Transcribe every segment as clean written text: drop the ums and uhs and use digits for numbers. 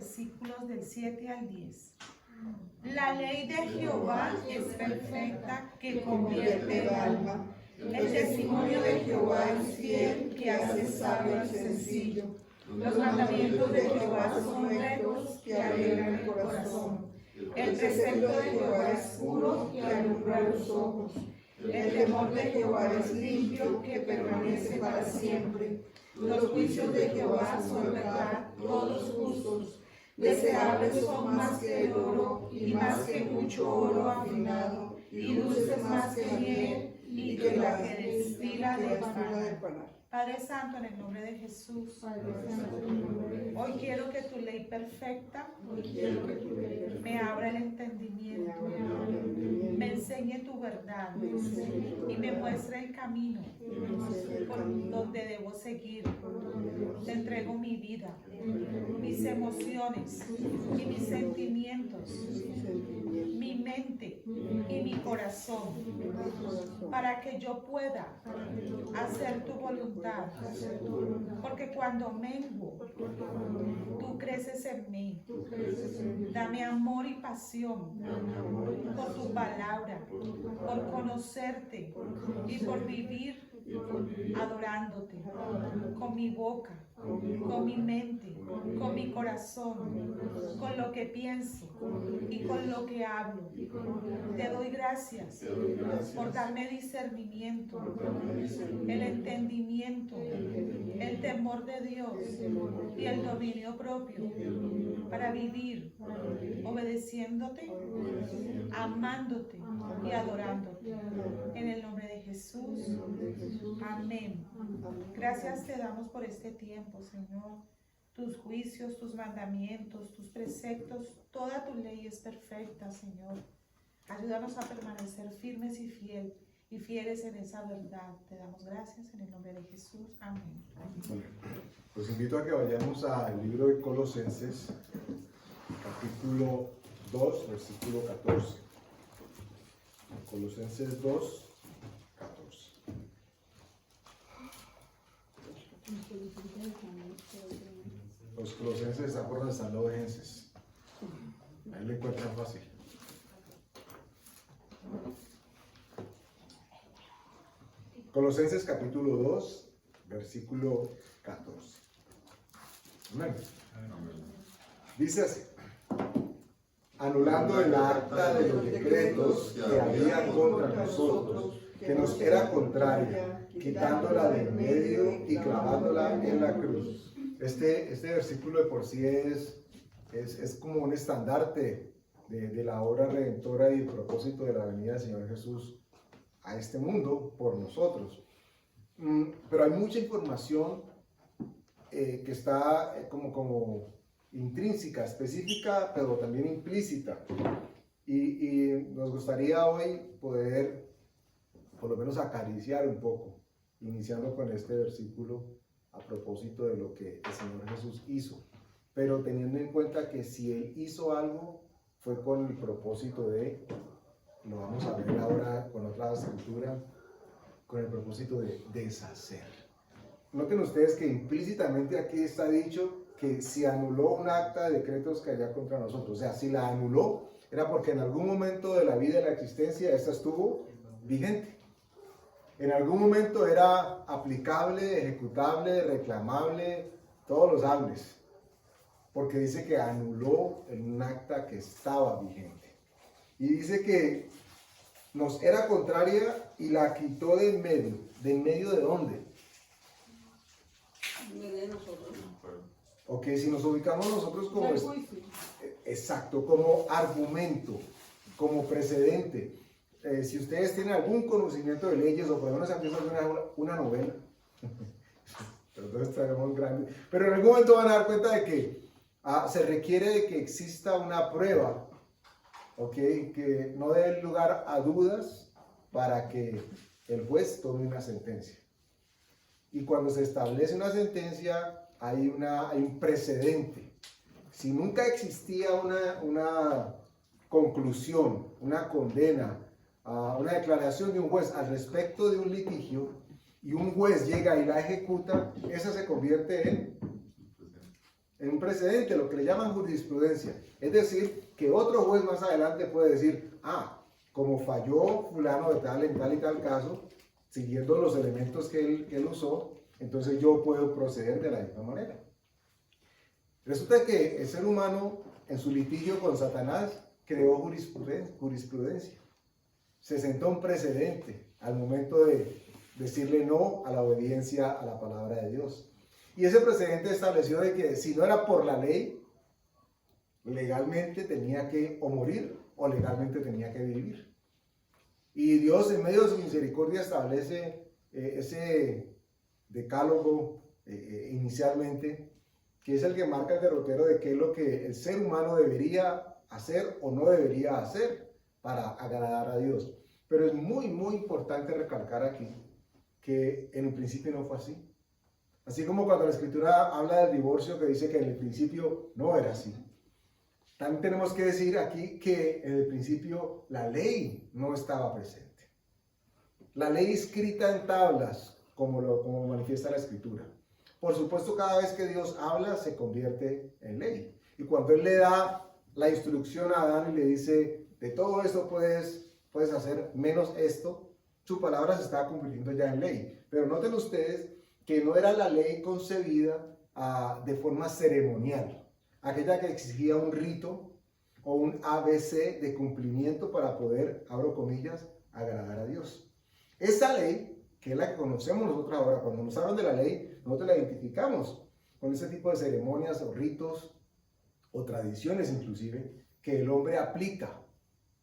versículos del 7 al 10. La ley de Jehová es perfecta, que convierte el alma. El testimonio de Jehová es fiel, que hace sabio al sencillo. Los mandamientos de Jehová son rectos, que alegran el corazón. El precepto de Jehová es puro, que alumbra los ojos. El temor de Jehová es limpio, que permanece para siempre. Los juicios de Jehová son verdad, todos justos. Deseables son más que el oro, y más que mucho oro afinado, y dulces más que miel, y que la que destila de pan. Padre Santo, en el nombre de Jesús, hoy quiero que tu ley perfecta me abra el entendimiento, me enseñe tu verdad y me muestre el camino por donde debo seguir. Te entrego mi vida, mis emociones y mis sentimientos, mi mente y mi corazón, para que yo pueda hacer tu voluntad. Porque cuando menguo, tú creces en mí. Dame amor y pasión por tu palabra, por conocerte y por vivir adorándote con mi boca, con mi mente, con mi corazón, con lo que pienso y con lo que hablo. Te doy gracias por darme discernimiento, el entendimiento, el temor de Dios y el dominio propio para vivir obedeciéndote, amándote y adorándote. En el nombre de Jesús. Amén. Gracias te damos por este tiempo, Señor. Tus juicios, tus mandamientos, tus preceptos, toda tu ley es perfecta, Señor. Ayúdanos a permanecer firmes y fieles en esa verdad. Te damos gracias en el nombre de Jesús. Amén. Bueno, los invito a que vayamos al libro de Colosenses, capítulo 2, versículo 14. Colosenses 2, 14. Los colosenses están por donde están los ovejenses. Ahí lo encuentran fácil. Colosenses capítulo 2, versículo 14. Amén. Dice así: anulando el acta de los decretos que había contra nosotros, que nos era contraria, quitándola de en medio y clavándola en la cruz. Este versículo de por sí es como un estandarte de la obra redentora y el propósito de la venida del Señor Jesús a este mundo por nosotros. Pero hay mucha información que está como intrínseca, específica, pero también implícita. Y nos gustaría hoy poder, por lo menos, acariciar un poco, iniciando con este versículo a propósito de lo que el Señor Jesús hizo. Pero teniendo en cuenta que si Él hizo algo, fue con el propósito de, lo vamos a ver ahora con otra escritura, con el propósito de deshacer. Noten ustedes que implícitamente aquí está dicho que si anuló un acta de decretos que había contra nosotros. O sea, si la anuló, era porque en algún momento de la vida y la existencia esta estuvo vigente. En algún momento era aplicable, ejecutable, reclamable, todos los hables. Porque dice que anuló un acta que estaba vigente. Y dice que nos era contraria y la quitó de en medio. ¿De en medio de dónde? De nosotros. Ok, si nos ubicamos nosotros como... Exacto, como argumento, como precedente. Si ustedes tienen algún conocimiento de leyes o por lo menos han visto una novela, pero entonces traemos grande, pero en algún momento van a dar cuenta de que se requiere de que exista una prueba, ok, que no dé lugar a dudas para que el juez tome una sentencia. Y cuando se establece una sentencia hay un precedente. Si nunca existía una conclusión, una condena, una declaración de un juez al respecto de un litigio y un juez llega y la ejecuta, esa se convierte en un precedente, lo que le llaman jurisprudencia. Es decir, que otro juez más adelante puede decir, como falló fulano de tal en tal y tal caso, siguiendo los elementos que él usó, entonces yo puedo proceder de la misma manera. Resulta que el ser humano, en su litigio con Satanás, creó jurisprudencia. Se sentó un precedente al momento de decirle no a la obediencia a la palabra de Dios. Y ese precedente estableció de que si no era por la ley, legalmente tenía que o morir o legalmente tenía que vivir. Y Dios, en medio de su misericordia, establece ese decálogo inicialmente, que es el que marca el derrotero de qué es lo que el ser humano debería hacer o no debería hacer para agradar a Dios. Pero es muy, muy importante recalcar aquí que en el principio no fue así. Así como cuando la Escritura habla del divorcio, que dice que en el principio no era así. También tenemos que decir aquí que en el principio la ley no estaba presente. La ley escrita en tablas, como manifiesta la Escritura. Por supuesto, cada vez que Dios habla, se convierte en ley. Y cuando Él le da la instrucción a Adán y le dice, de todo esto puedes hacer menos esto, su palabra se estaba convirtiendo ya en ley. Pero noten ustedes que no era la ley concebida de forma ceremonial, aquella que exigía un rito o un ABC de cumplimiento para poder, abro comillas, agradar a Dios. Esa ley, que es la que conocemos nosotros ahora, cuando nos hablan de la ley, nosotros la identificamos con ese tipo de ceremonias o ritos o tradiciones inclusive, que el hombre aplica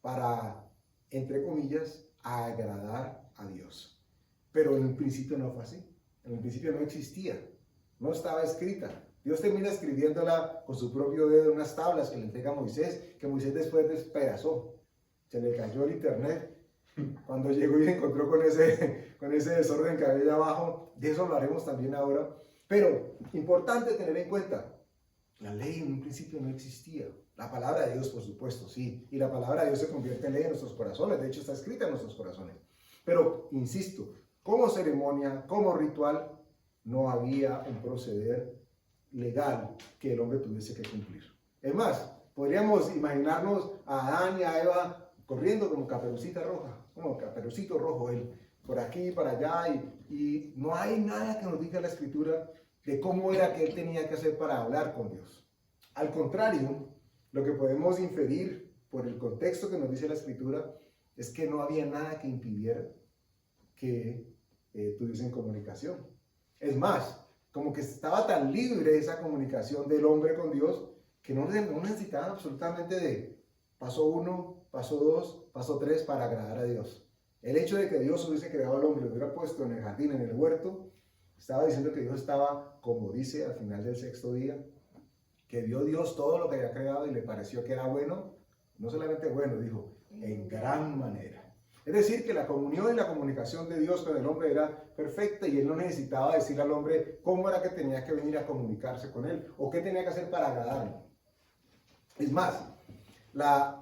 para, entre comillas, agradar a Dios. Pero en un principio no fue así. En el principio no existía, no estaba escrita. Dios termina escribiéndola con su propio dedo en unas tablas que le entrega a Moisés, que Moisés después despedazó. Se le cayó el internet cuando llegó y se encontró con ese desorden que había abajo. De eso lo haremos también ahora. Pero importante tener en cuenta, la ley en un principio no existía. La palabra de Dios, por supuesto, sí. Y la palabra de Dios se convierte en ley en nuestros corazones. De hecho, está escrita en nuestros corazones. Pero, insisto, como ceremonia, como ritual, no había un proceder legal que el hombre tuviese que cumplir. Es más, podríamos imaginarnos a Adán y a Eva corriendo como Caperucita Roja, como Caperucito Rojo, él por aquí, para allá, y no hay nada que nos diga la Escritura de cómo era que él tenía que hacer para hablar con Dios. Al contrario, lo que podemos inferir por el contexto que nos dice la Escritura es que no había nada que impidiera que tuviesen comunicación. Es más, como que estaba tan libre esa comunicación del hombre con Dios que no necesitaban absolutamente de paso 1, paso 2, paso 3 para agradar a Dios. El hecho de que Dios hubiese creado al hombre y lo hubiera puesto en el jardín, en el huerto, estaba diciendo que Dios estaba, como dice al final del sexto día, que vio Dios todo lo que había creado y le pareció que era bueno, no solamente bueno, dijo, en gran manera. Es decir, que la comunión y la comunicación de Dios con el hombre era perfecta y él no necesitaba decirle al hombre cómo era que tenía que venir a comunicarse con él o qué tenía que hacer para agradarle. Es más,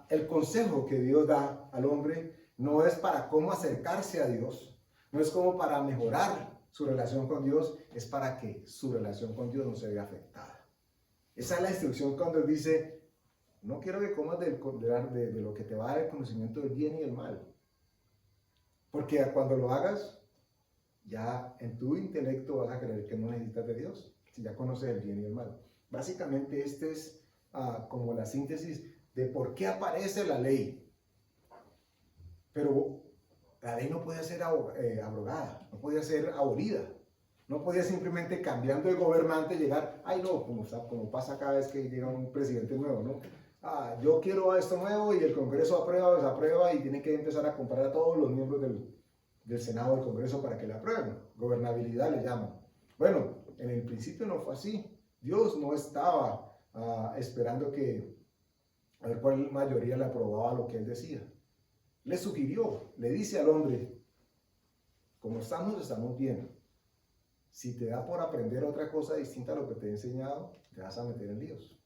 el consejo que Dios da al hombre no es para cómo acercarse a Dios, no es como para mejorar su relación con Dios, es para que su relación con Dios no se vea afectada. Esa es la instrucción cuando Él dice, no quiero que comas de lo que te va a dar el conocimiento del bien y del mal. Porque cuando lo hagas, ya en tu intelecto vas a creer que no necesitas de Dios, si ya conoces el bien y el mal. Básicamente este es como la síntesis de por qué aparece la ley. Pero la ley no podía ser abrogada, no podía ser abolida. No podía simplemente cambiando de gobernante llegar, ay no, como pasa cada vez que llega un presidente nuevo, ¿no? Yo quiero esto nuevo y el Congreso aprueba o desaprueba y tiene que empezar a comprar a todos los miembros del Senado o del Congreso para que la aprueben. Gobernabilidad le llaman. Bueno, en el principio no fue así. Dios no estaba esperando a ver cuál mayoría le aprobaba lo que él decía. Le sugirió, le dice al hombre, como estamos bien. Si te da por aprender otra cosa distinta a lo que te he enseñado, te vas a meter en líos.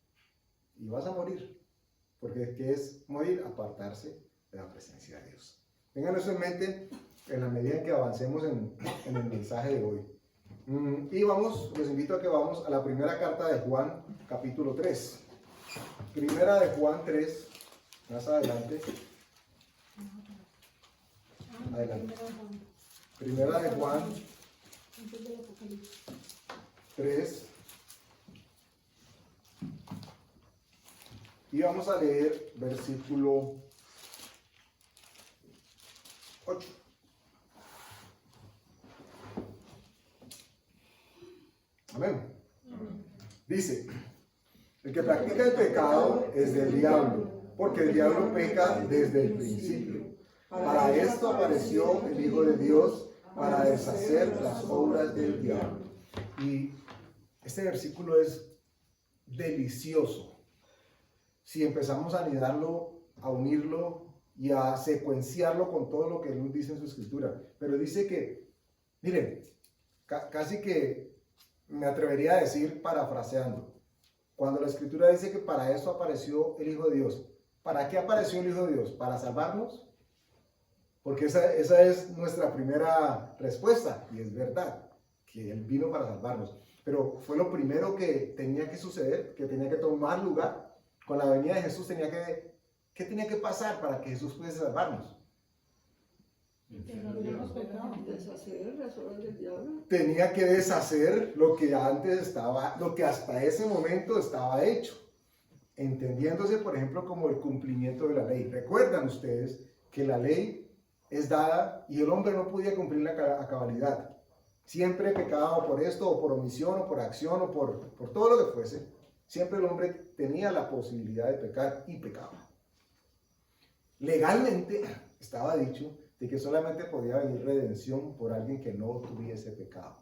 Y vas a morir. Porque ¿qué es morir? Apartarse de la presencia de Dios. Tengan eso en mente en la medida en que avancemos en el mensaje de hoy. Y vamos, les invito a que vamos a la primera carta de Juan, capítulo 3. Primera de Juan 3, más adelante. Adelante. Primera de Juan 3. Y vamos a leer versículo 8. Amén. Dice, el que practica el pecado es del diablo, porque el diablo peca desde el principio. Para esto apareció el Hijo de Dios, para deshacer las obras del diablo. Y este versículo es delicioso. Si empezamos a anidarlo, a unirlo y a secuenciarlo con todo lo que Él dice en su escritura. Pero dice que, miren, casi que me atrevería a decir parafraseando. Cuando la escritura dice que para esto apareció el Hijo de Dios. ¿Para qué apareció el Hijo de Dios? ¿Para salvarnos? Porque esa es nuestra primera respuesta. Y es verdad, que Él vino para salvarnos. Pero fue lo primero que tenía que suceder, que tenía que tomar lugar. Con la venida de Jesús ¿qué tenía que pasar para que Jesús pudiese salvarnos? Tenía que deshacer lo que antes estaba, lo que hasta ese momento estaba hecho, entendiéndose, por ejemplo, como el cumplimiento de la ley. Recuerdan ustedes que la ley es dada y el hombre no podía cumplirla a cabalidad. Siempre pecaba por esto, o por omisión, o por acción, o por todo lo que fuese. Siempre el hombre tenía la posibilidad de pecar y pecaba. Legalmente estaba dicho de que solamente podía venir redención por alguien que no tuviese pecado.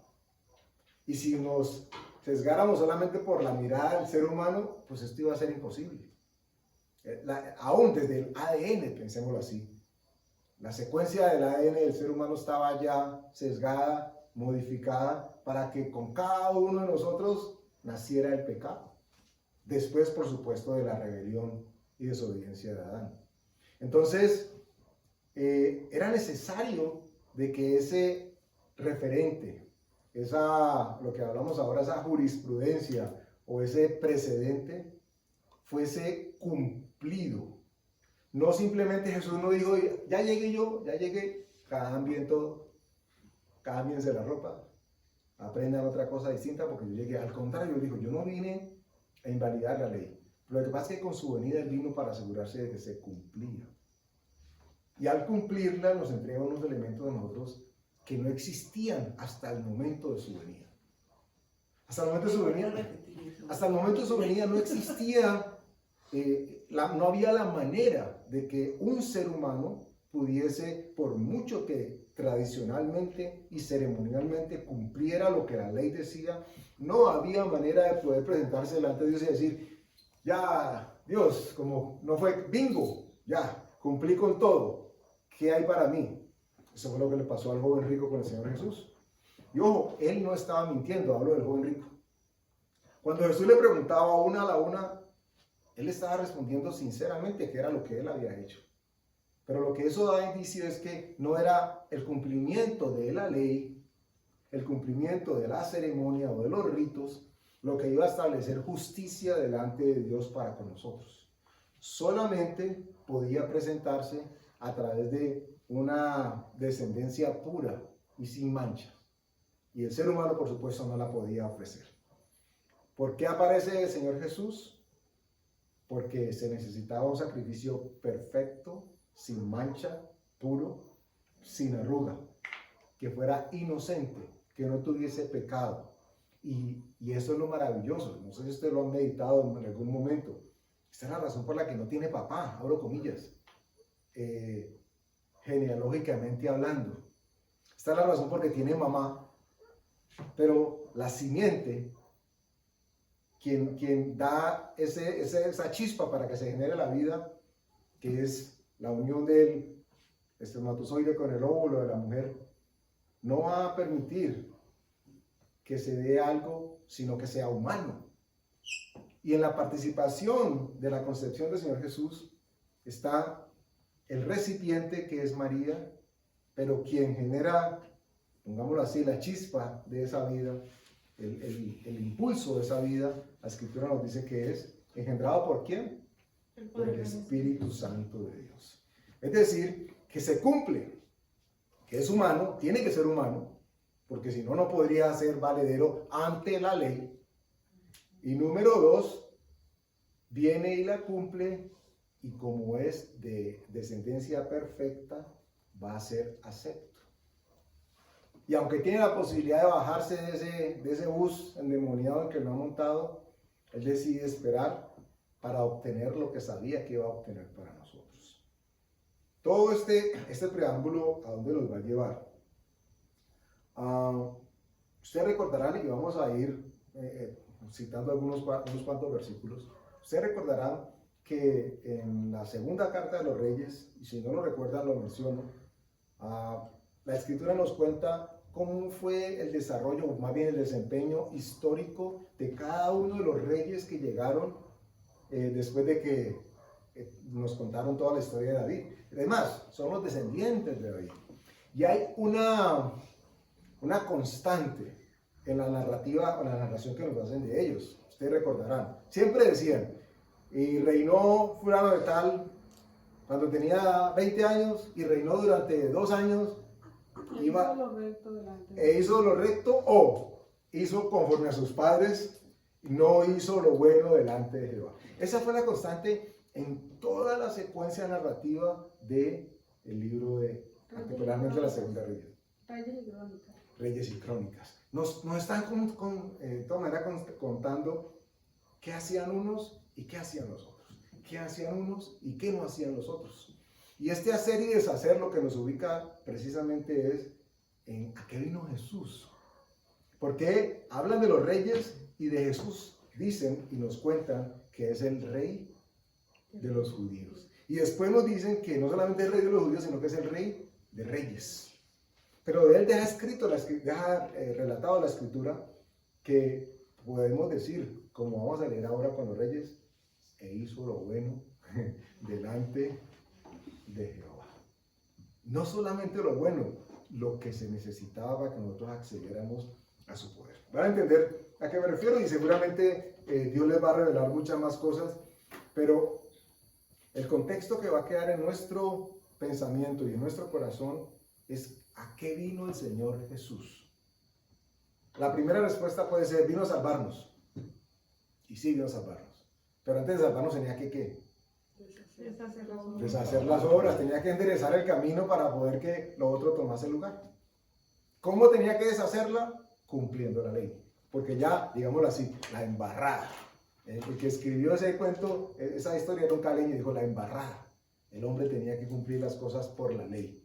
Y si nos sesgáramos solamente por la mirada del ser humano, pues esto iba a ser imposible. Aún desde el ADN, pensémoslo así, la secuencia del ADN del ser humano estaba ya sesgada, modificada, para que con cada uno de nosotros naciera el pecado. Después, por supuesto, de la rebelión y desobediencia de Adán. Entonces, era necesario de que ese referente, lo que hablamos ahora, esa jurisprudencia o ese precedente, fuese cumplido. No simplemente Jesús no dijo, ya llegué, cámbien todo, cámbiense la ropa, aprendan otra cosa distinta porque yo llegué. Al contrario, dijo, yo no vine a invalidar la ley. Lo que pasa es que con su venida Él vino para asegurarse de que se cumplía. Y al cumplirla nos entrega unos elementos de nosotros que no existían hasta el momento de su venida. Hasta el momento de su venida no existía, no había la manera de que un ser humano pudiese, por mucho que tradicionalmente y ceremonialmente cumpliera lo que la ley decía, no había manera de poder presentarse delante de Dios y decir, ya, Dios, como no fue bingo, ya, cumplí con todo, ¿qué hay para mí? Eso fue lo que le pasó al joven rico con el Señor Jesús. Y ojo, él no estaba mintiendo, hablo del joven rico. Cuando Jesús le preguntaba una a la una, él estaba respondiendo sinceramente que era lo que él había hecho. Pero lo que eso da indicio es que no era el cumplimiento de la ley, el cumplimiento de la ceremonia o de los ritos, lo que iba a establecer justicia delante de Dios para con nosotros. Solamente podía presentarse a través de una descendencia pura y sin mancha. Y el ser humano, por supuesto, no la podía ofrecer. ¿Por qué aparece el Señor Jesús? Porque se necesitaba un sacrificio perfecto, sin mancha, puro, sin arruga, que fuera inocente, que no tuviese pecado. Y eso es lo maravilloso. No sé si usted lo ha meditado en algún momento. Esta es la razón por la que no tiene papá, abro comillas, genealógicamente hablando. Esta es la razón por la que tiene mamá, pero la simiente, quien da esa chispa para que se genere la vida, que es la unión del espermatozoide con el óvulo de la mujer, no va a permitir que se dé algo, sino que sea humano. Y en la participación de la concepción del Señor Jesús está el recipiente que es María, pero quien genera pongámoslo así, la chispa de esa vida, el impulso de esa vida, la Escritura nos dice que es engendrado ¿por quién? Por el Espíritu Santo de Dios. Es decir, que se cumple, que es humano, tiene que ser humano, porque si no, no podría ser valedero ante la ley. Y número 2, viene y la cumple, y como es de descendencia perfecta, va a ser acepto. Y aunque tiene la posibilidad de bajarse de ese bus endemoniado en que lo ha montado, él decide esperar para obtener lo que sabía que iba a obtener para nosotros. Todo este preámbulo, ¿a dónde nos va a llevar? Ustedes recordarán, y vamos a ir citando unos cuantos versículos, ustedes recordarán que en la segunda carta de los Reyes, y si no lo recuerdan lo menciono, la Escritura nos cuenta cómo fue el desarrollo, o más bien el desempeño histórico de cada uno de los reyes que llegaron después de que nos contaron toda la historia de David. Además, son los descendientes de David. Y hay una constante en la narrativa, o la narración que nos hacen de ellos. Ustedes recordarán. Siempre decían, y reinó fulano de tal cuando tenía 20 años y reinó durante 2 años. Hizo lo recto o hizo conforme a sus padres, no hizo lo bueno delante de Jehová. Esa fue la constante en toda la secuencia narrativa del libro particularmente la segunda Reyes. Reyes y Crónicas. Nos están de todas maneras contando qué hacían unos y qué hacían los otros. Qué hacían unos y qué no hacían los otros. Y este hacer y deshacer lo que nos ubica precisamente es en a qué vino Jesús. Porque hablan de los reyes y de Jesús. Dicen y nos cuentan que es el rey de los judíos. Y después nos dicen que no solamente es el rey de los judíos, sino que es el rey de reyes. Pero de él deja relatado la Escritura que podemos decir, como vamos a leer ahora con los reyes, e hizo lo bueno delante de Jehová. No solamente lo bueno, lo que se necesitaba para que nosotros accediéramos a su poder. ¿Van a entender a qué me refiero? Y seguramente Dios les va a revelar muchas más cosas, pero el contexto que va a quedar en nuestro pensamiento y en nuestro corazón es ¿a qué vino el Señor Jesús? La primera respuesta puede ser, vino a salvarnos. Y sí, vino a salvarnos. Pero antes de salvarnos tenía que ¿qué? Deshacer las obras, tenía que enderezar el camino para poder que lo otro tomase lugar. ¿Cómo tenía que deshacerla? Cumpliendo la ley. Porque ya, digámoslo así, la embarrada. El que escribió ese cuento, esa historia era un caleño y dijo la embarrada. El hombre tenía que cumplir las cosas por la ley.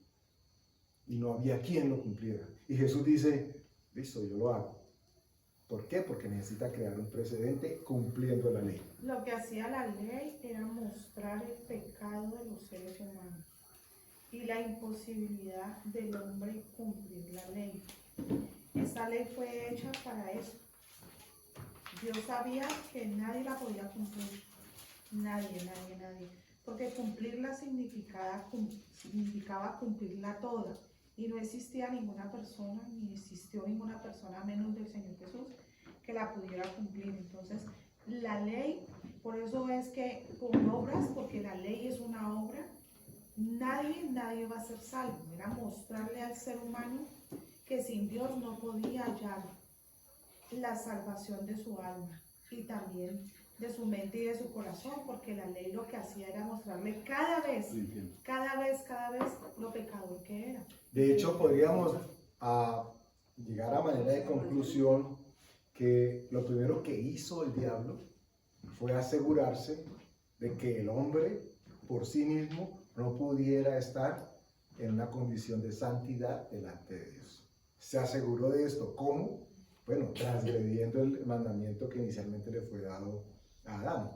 Y no había quien lo cumpliera. Y Jesús dice, listo, yo lo hago. ¿Por qué? Porque necesita crear un precedente cumpliendo la ley. Lo que hacía la ley era mostrar el pecado de los seres humanos y la imposibilidad del hombre cumplir la ley. Esa ley fue hecha para eso. Dios sabía que nadie la podía cumplir. Nadie. Porque cumplirla significaba cumplirla toda. Y no existía ninguna persona, ni existió ninguna persona menos del Señor Jesús que la pudiera cumplir. Entonces, la ley, por eso es que con obras, porque la ley es una obra, nadie va a ser salvo. Era mostrarle al ser humano que sin Dios no podía hallar la salvación de su alma y también de su mente y de su corazón, porque la ley lo que hacía era mostrarle cada vez lo pecador que era. De hecho, podríamos llegar a manera de conclusión que lo primero que hizo el diablo fue asegurarse de que el hombre por sí mismo no pudiera estar en una condición de santidad delante de Dios. Se aseguró de esto. ¿Cómo? Bueno, transgrediendo el mandamiento que inicialmente le fue dado a Adán.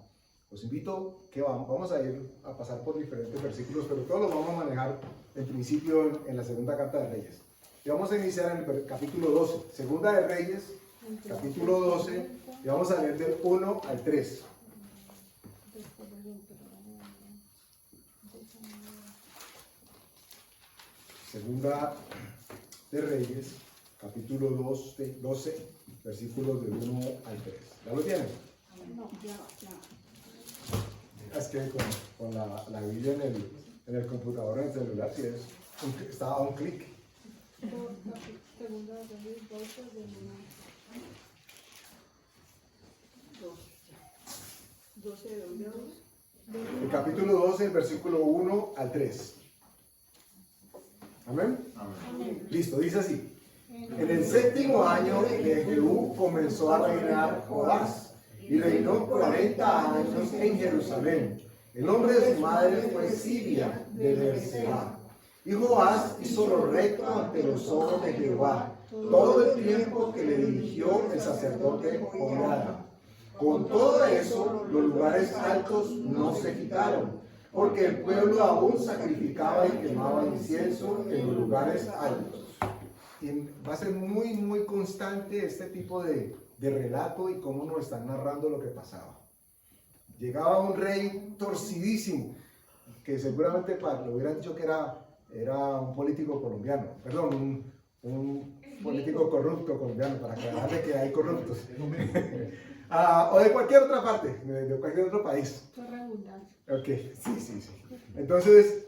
Os invito que vamos a ir a pasar por diferentes versículos, pero todos los vamos a manejar en principio en la segunda carta de Reyes. Y vamos a iniciar en el capítulo 12, segunda de Reyes, capítulo 12, y vamos a leer del 1 al 3. Segunda de Reyes, capítulo 12, versículos del 1 al 3. ¿Ya lo tienen? No, ya. Es que con la Biblia en el computador, en el celular, sí está a un clic. Segunda de Reyes 12 del 1 12 de 2. El capítulo 12, el versículo 1 al 3. ¿Amén? Amén. Listo, dice así. En el 7º año de Jehú comenzó a reinar Joás y reinó 40 años en Jerusalén. El nombre de su madre fue Sibia de Beerseba. Y Joás hizo lo recto ante los ojos de Jehová todo el tiempo que le dirigió el sacerdote Joiada. Con todo eso, los lugares altos no se quitaron, porque el pueblo aún sacrificaba y quemaba incienso en los lugares altos. Y va a ser muy, muy constante este tipo de relato y cómo nos están narrando lo que pasaba. Llegaba un rey torcidísimo, que seguramente lo hubieran dicho que era un político colombiano, perdón, un político corrupto colombiano, para aclararle que hay corruptos. O de cualquier otra parte, de cualquier otro país. Qué redundancia. Ok, sí. Entonces,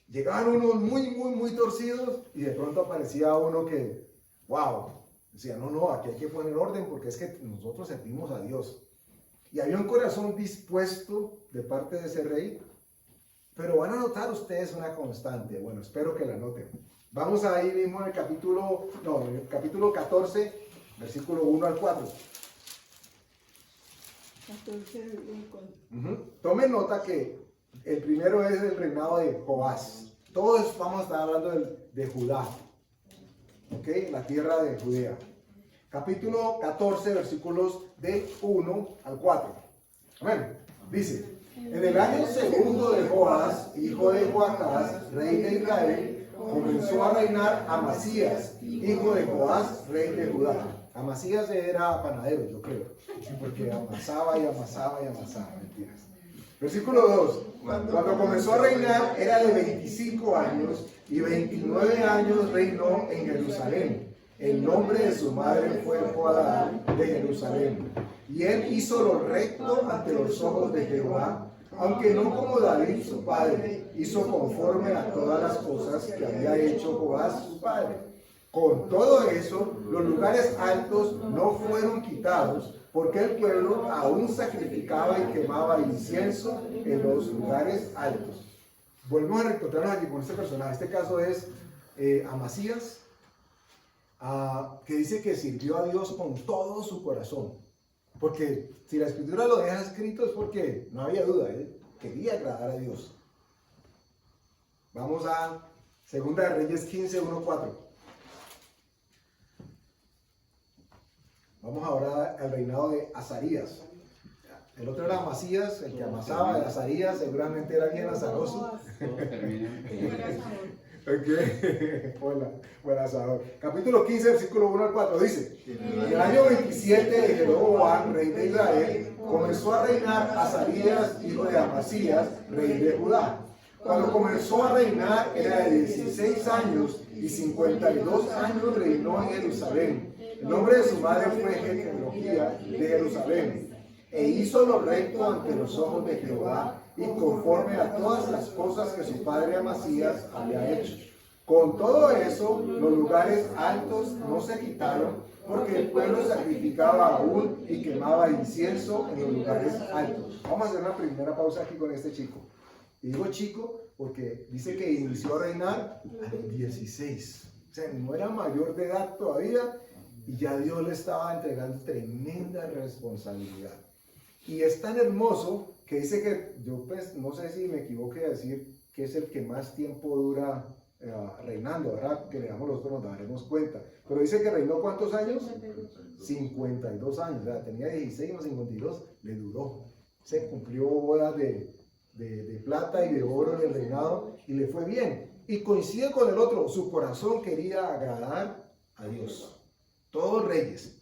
llegaban unos muy torcidos y de pronto aparecía uno que, wow, decía, no, aquí hay que poner orden porque es que nosotros servimos a Dios. Y había un corazón dispuesto de parte de ese rey, pero van a notar ustedes una constante. Bueno, espero que la noten. Vamos a ir mismo en el capítulo 14, versículo 1 al 4. 14 del 1 al 4. Tomen nota que el primero es el reinado de Joás. Todos vamos a estar hablando de Judá, ¿ok? La tierra de Judea. Capítulo 14, versículos de 1 al 4. Amén. Dice, en el año segundo de Joás, hijo de Joacás, rey de Israel, comenzó a reinar Amasías, hijo de Joás, rey de Judá. Amasías era panadero, yo creo, porque amasaba, mentiras. Versículo 2. Cuando comenzó a reinar era de 25 años y 29 años reinó en Jerusalén. El nombre de su madre fue Joadán de Jerusalén. Y él hizo lo recto ante los ojos de Jehová, aunque no como David su padre, hizo conforme a todas las cosas que había hecho Joás su padre. Con todo eso, los lugares altos no fueron quitados, porque el pueblo aún sacrificaba y quemaba incienso en los lugares altos. Volvemos a reencontrarnos aquí con este personaje. Este caso es Amasías, que dice que sirvió a Dios con todo su corazón. Porque si la escritura lo deja escrito es porque no había duda, él quería agradar a Dios. Vamos a 2 de Reyes 15, 1, 4. Vamos ahora al reinado de Azarías. El otro era Amasías, el que amasaba. De Azarías seguramente era bien azaroso. Ok, buen asador. Capítulo 15, versículo 1 al 4 dice: en el año 27 de Jeroboam, rey de Israel, comenzó a reinar Azarías, hijo de Amasías, rey de Judá. Cuando comenzó a reinar era de 16 años y 52 años reinó en Jerusalén. El nombre de su madre fue Jecolía de Jerusalén. E hizo lo recto ante los ojos de Jehová y conforme a todas las cosas que su padre Amasías había hecho. Con todo eso, los lugares altos no se quitaron, porque el pueblo sacrificaba aún y quemaba incienso en los lugares altos. Vamos a hacer una primera pausa aquí con este chico. Y digo chico porque dice que inició a reinar a los 16. O sea, no era mayor de edad todavía y ya Dios le estaba entregando tremenda responsabilidad. Y es tan hermoso que dice que, yo pues no sé si me equivoqué a decir que es el que más tiempo dura reinando. Ahora que leamos los otros nos daremos cuenta. Pero dice que reinó ¿cuántos años? 52 años. O sea, tenía 16 más 52, le duró. Se cumplió bodas de plata y de oro en el reinado y le fue bien. Y coincide con el otro, su corazón quería agradar a Dios. Todos reyes.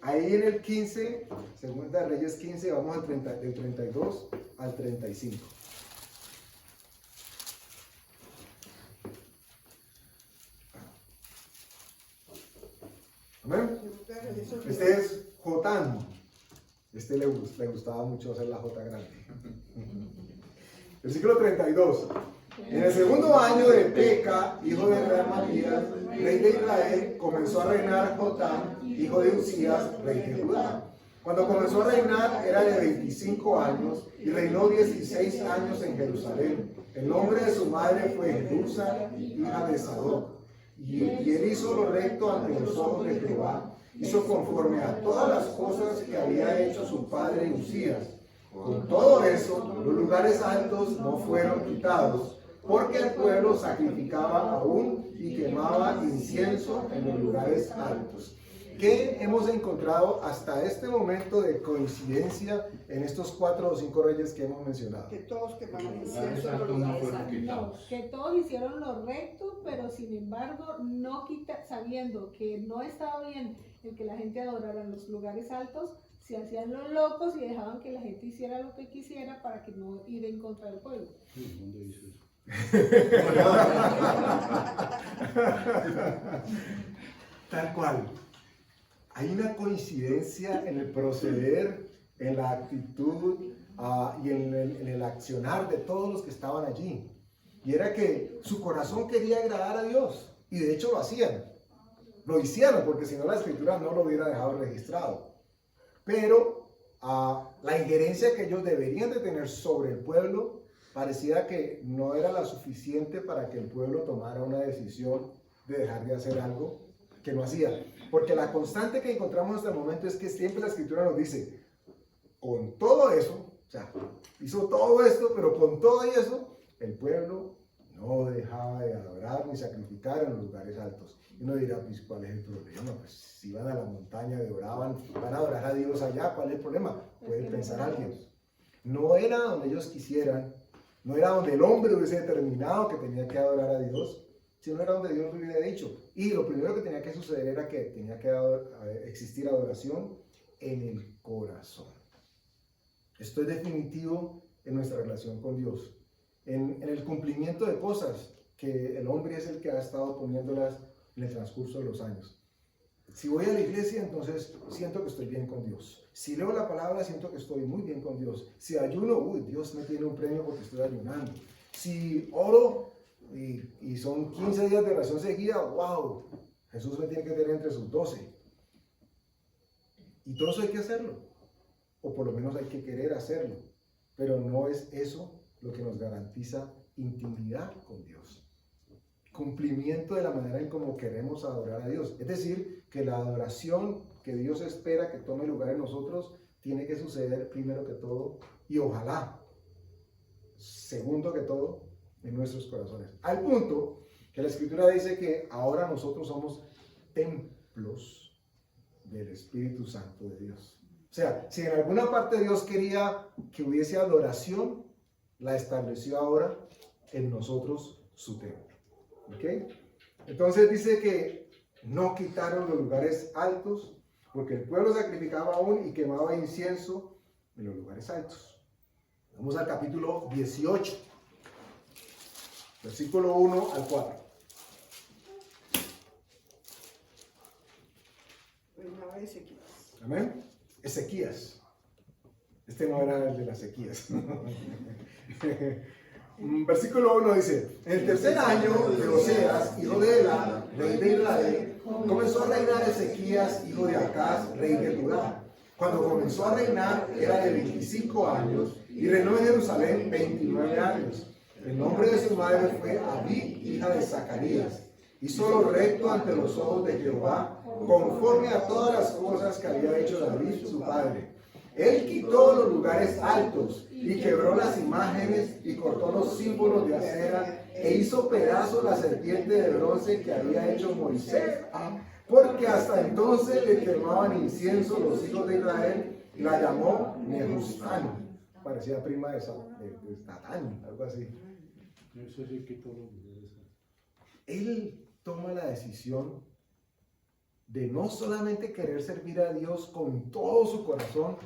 Ahí en el 15, Segunda de Reyes 15, vamos del 32 al 35. ¿Amén? Este es Jotán. Este le gustaba mucho hacer la J grande. Versículo 32. En el segundo año de Peca, hijo de Rematías, rey de Israel, comenzó a reinar Jotán, hijo de Uzías, rey de Judá. Cuando comenzó a reinar era de 25 años y reinó 16 años en Jerusalén. El nombre de su madre fue Jerusa, hija de Sadoc. Y él hizo lo recto ante los ojos de Jehová. Hizo conforme a todas las cosas que había hecho su padre Uzías. Con todo eso, los lugares altos no fueron quitados, porque el pueblo sacrificaba aún y quemaba incienso en los lugares altos. ¿Qué hemos encontrado hasta este momento de coincidencia en estos 4 o 5 reyes que hemos mencionado? Que todos quemaban incienso en los lugares altos. Que todos hicieron lo recto, pero sin embargo, sabiendo que no estaba bien el que la gente adorara en los lugares altos, se hacían los locos y dejaban que la gente hiciera lo que quisiera para que no ir en contra del pueblo. ¿Dónde dice eso? Tal cual. Hay una coincidencia en el proceder, en la actitud y en el accionar de todos los que estaban allí. Y era que su corazón quería agradar a Dios. Y de hecho lo hacían. Lo hicieron porque si no la escritura no lo hubiera dejado registrado. Pero la injerencia que ellos deberían de tener sobre el pueblo parecía que no era la suficiente para que el pueblo tomara una decisión de dejar de hacer algo que no hacía. Porque la constante que encontramos hasta el momento es que siempre la escritura nos dice, con todo eso, o sea, hizo todo esto, pero con todo eso, el pueblo no dejaba de adorar ni sacrificar en los lugares altos. Y uno dirá, pues, ¿cuál es el problema? Pues si van a la montaña, van a adorar a Dios allá, ¿cuál es el problema? Puede pensar alguien. No era donde ellos quisieran, no era donde el hombre hubiese determinado que tenía que adorar a Dios, sino era donde Dios lo hubiera dicho. Y lo primero que tenía que suceder era que tenía que existir adoración en el corazón. Esto es definitivo en nuestra relación con Dios. En el cumplimiento de cosas que el hombre es el que ha estado poniéndolas en el transcurso de los años. Si voy a la iglesia, entonces siento que estoy bien con Dios. Si leo la palabra, siento que estoy muy bien con Dios. Si ayuno, Dios me tiene un premio porque estoy ayunando. Si oro y son 15 días de oración seguida, wow, Jesús me tiene que tener entre sus 12. Y todo eso hay que hacerlo. O por lo menos hay que querer hacerlo. Pero no es eso lo que nos garantiza intimidad con Dios. Cumplimiento de la manera en cómo queremos adorar a Dios. Es decir, que la adoración que Dios espera que tome lugar en nosotros tiene que suceder primero que todo y ojalá, segundo que todo, en nuestros corazones. Al punto que la Escritura dice que ahora nosotros somos templos del Espíritu Santo de Dios. O sea, si en alguna parte Dios quería que hubiese adoración, la estableció ahora en nosotros su templo. ¿Ok? Entonces dice que no quitaron los lugares altos, porque el pueblo sacrificaba aún y quemaba incienso en los lugares altos. Vamos al capítulo 18, versículo 1 al 4. Reinaba Ezequías. Amén. Ezequías. Este no era el de las sequías. Versículo 1 dice: en el tercer año de Oseas, hijo de Elá, rey de Israel, comenzó a reinar Ezequías, hijo de Acaz, rey de Judá. Cuando comenzó a reinar era de 25 años y reinó en Jerusalén 29 años. El nombre de su madre fue Abí, hija de Zacarías. Hizo lo recto ante los ojos de Jehová, conforme a todas las cosas que había hecho David su padre. Él quitó los lugares altos y quebró las imágenes y cortó los símbolos de acera e hizo pedazos la serpiente de bronce que había hecho Moisés, porque hasta entonces le quemaban incienso los hijos de Israel y la llamó Nehustán. Parecía prima de Satán, algo así. Eso sí quitó los lugares. Él toma la decisión de no solamente querer servir a Dios con todo su corazón,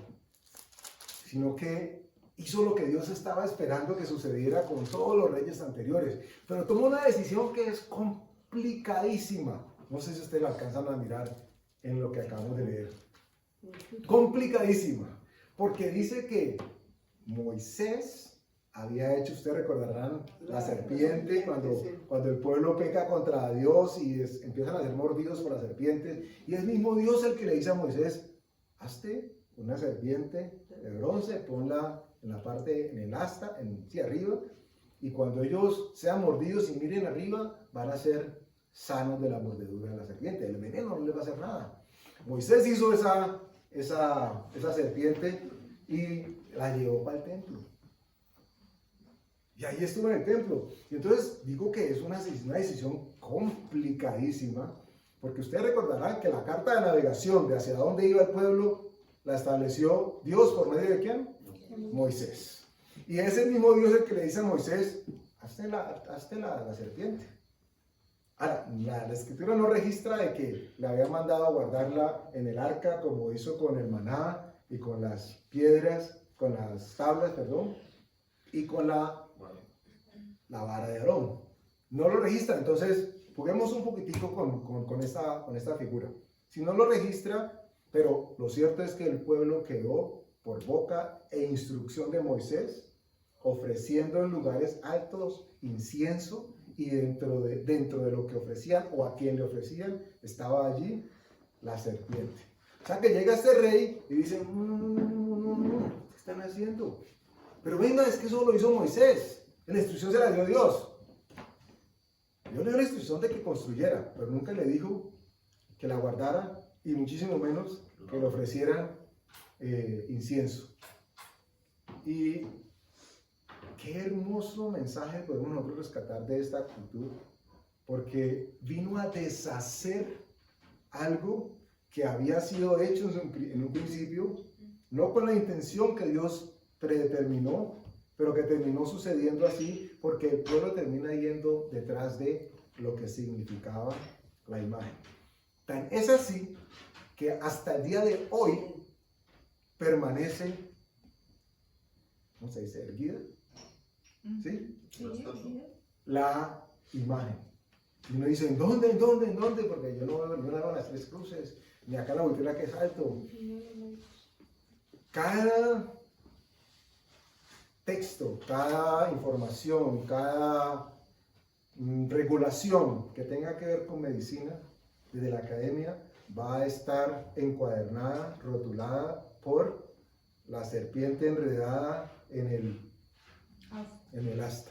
sino que hizo lo que Dios estaba esperando que sucediera con todos los reyes anteriores. Pero tomó una decisión que es complicadísima. No sé si ustedes la alcanzan a mirar en lo que acabamos de leer. Complicadísima, porque dice que Moisés había hecho, ustedes recordarán, la serpiente cuando el pueblo peca contra Dios y empiezan a ser mordidos por las serpientes, y es mismo Dios el que le dice a Moisés, hazte una serpiente de bronce, ponla en la parte, en el asta, arriba, y cuando ellos sean mordidos y miren arriba, van a ser sanos de la mordedura de la serpiente, el veneno no les va a hacer nada. Moisés hizo esa serpiente y la llevó para el templo. Y ahí estuvo en el templo. Y entonces digo que es una decisión complicadísima, porque ustedes recordarán que la carta de navegación de hacia dónde iba el pueblo la estableció Dios por medio de ¿quién? Moisés. Y es el mismo Dios el que le dice a Moisés, hazte la serpiente. Ahora, la escritura no registra de que le había mandado a guardarla en el arca como hizo con el maná y con las piedras, con las tablas, perdón, y con la vara de Aarón. No lo registra, entonces juguemos un poquitico con esta figura. Si no lo registra, pero lo cierto es que el pueblo quedó por boca e instrucción de Moisés, ofreciendo en lugares altos incienso, y dentro de lo que ofrecían o a quien le ofrecían estaba allí la serpiente. O sea que llega este rey y dice, ¿qué están haciendo? Pero venga, es que eso lo hizo Moisés, la instrucción se la dio Dios. Dios le dio la instrucción de que construyera, pero nunca le dijo que la guardara y muchísimo menos que le ofrecieran incienso. Y qué hermoso mensaje podemos nosotros rescatar de esta actitud, porque vino a deshacer algo que había sido hecho en un principio, no con la intención que Dios predeterminó, pero que terminó sucediendo así, porque el pueblo termina yendo detrás de lo que significaba la imagen. Tan es así que hasta el día de hoy permanece, ¿cómo se dice? Erguida. ¿Sí? La imagen. Y uno dice, ¿en dónde? Porque yo no veo las tres cruces, ni acá la voltera que es alto. Cada texto, cada información, cada regulación que tenga que ver con medicina, desde la academia, va a estar encuadernada, rotulada por la serpiente enredada en el asta.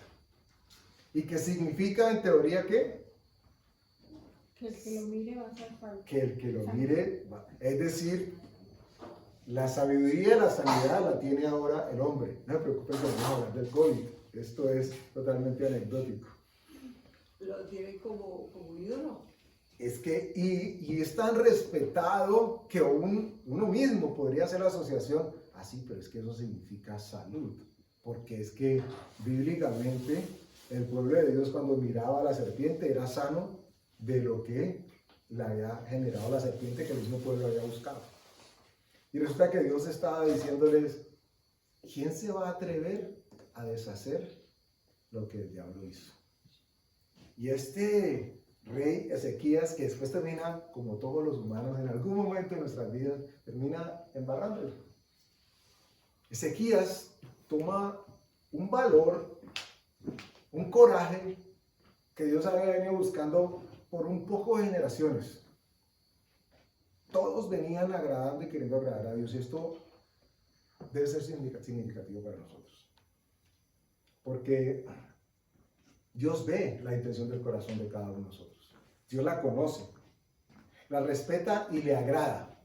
¿Y qué significa en teoría qué? Que el que lo mire va a ser salvo. Que el que lo mire, es decir, la sabiduría y la sanidad la tiene ahora el hombre. No se preocupen que vamos a hablar del COVID. Esto es totalmente anecdótico. Lo tiene como ídolo. Es que, y es tan respetado que uno mismo podría hacer la asociación. Ah, sí, pero es que eso significa salud. Porque es que bíblicamente el pueblo de Dios cuando miraba a la serpiente era sano de lo que le había generado la serpiente que el mismo pueblo había buscado. Y resulta que Dios estaba diciéndoles, ¿quién se va a atrever a deshacer lo que el diablo hizo? Y este rey Ezequías, que después termina, como todos los humanos, en algún momento de nuestras vidas, termina embarrándolo. Ezequías toma un valor, un coraje que Dios había venido buscando por un poco de generaciones. Todos venían agradando y queriendo agradar a Dios, y esto debe ser significativo para nosotros. Porque Dios ve la intención del corazón de cada uno de nosotros. Dios la conoce, la respeta y le agrada.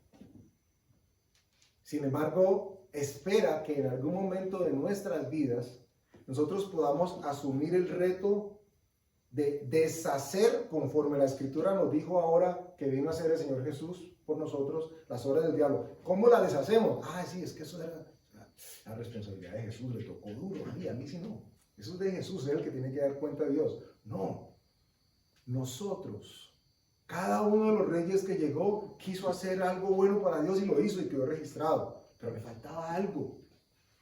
Sin embargo, espera que en algún momento de nuestras vidas nosotros podamos asumir el reto de deshacer, conforme la Escritura nos dijo ahora que vino a hacer el Señor Jesús por nosotros, las obras del diablo. ¿Cómo la deshacemos? Ah, sí, es que eso era la responsabilidad de Jesús, le tocó duro, a mí sí no. Eso es de Jesús, es el que tiene que dar cuenta a Dios. No, nosotros, cada uno de los reyes que llegó quiso hacer algo bueno para Dios y lo hizo y quedó registrado, pero le faltaba algo.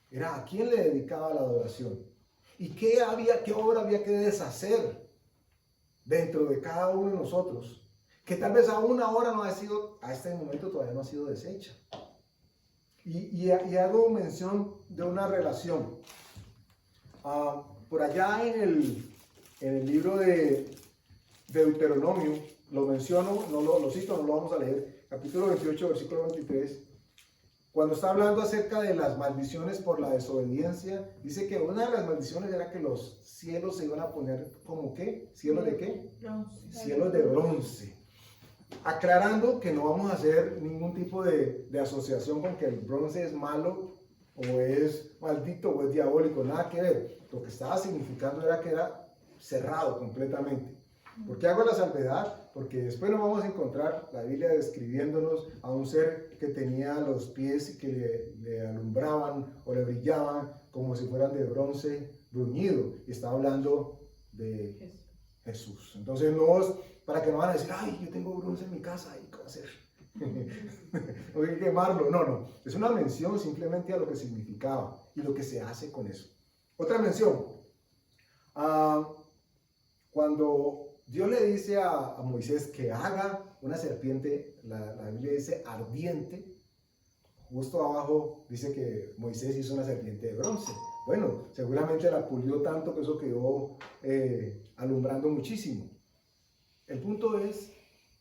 Era a quién le dedicaba la adoración y qué obra había que deshacer dentro de cada uno de nosotros. que tal vez aún ahora no ha sido, a este momento todavía no ha sido deshecha. Y hago mención de una relación. Por allá en el libro de Deuteronomio, lo menciono, no lo cito, no lo vamos a leer, capítulo 28, versículo 23, cuando está hablando acerca de las maldiciones por la desobediencia, dice que una de las maldiciones era que los cielos se iban a poner como ¿qué? ¿Cielos de qué? Bronce. Cielos de bronce. Aclarando que no vamos a hacer ningún tipo de asociación con que el bronce es malo o es maldito o es diabólico, nada que ver. Lo que estaba significando era que era cerrado completamente. ¿Por qué hago la salvedad? Porque después nos vamos a encontrar la Biblia describiéndonos a un ser que tenía los pies y que le alumbraban o le brillaban como si fueran de bronce bruñido. Y está hablando de Jesús. Entonces no es para que no van a decir, ay, yo tengo bronce en mi casa, ¿y qué va a hacer? No hay que quemarlo. No. Es una mención simplemente a lo que significaba y lo que se hace con eso. Otra mención. Cuando Dios le dice a Moisés que haga una serpiente, la Biblia dice ardiente. Justo abajo dice que Moisés hizo una serpiente de bronce. Bueno, seguramente la pulió tanto que eso quedó alumbrando muchísimo. El punto es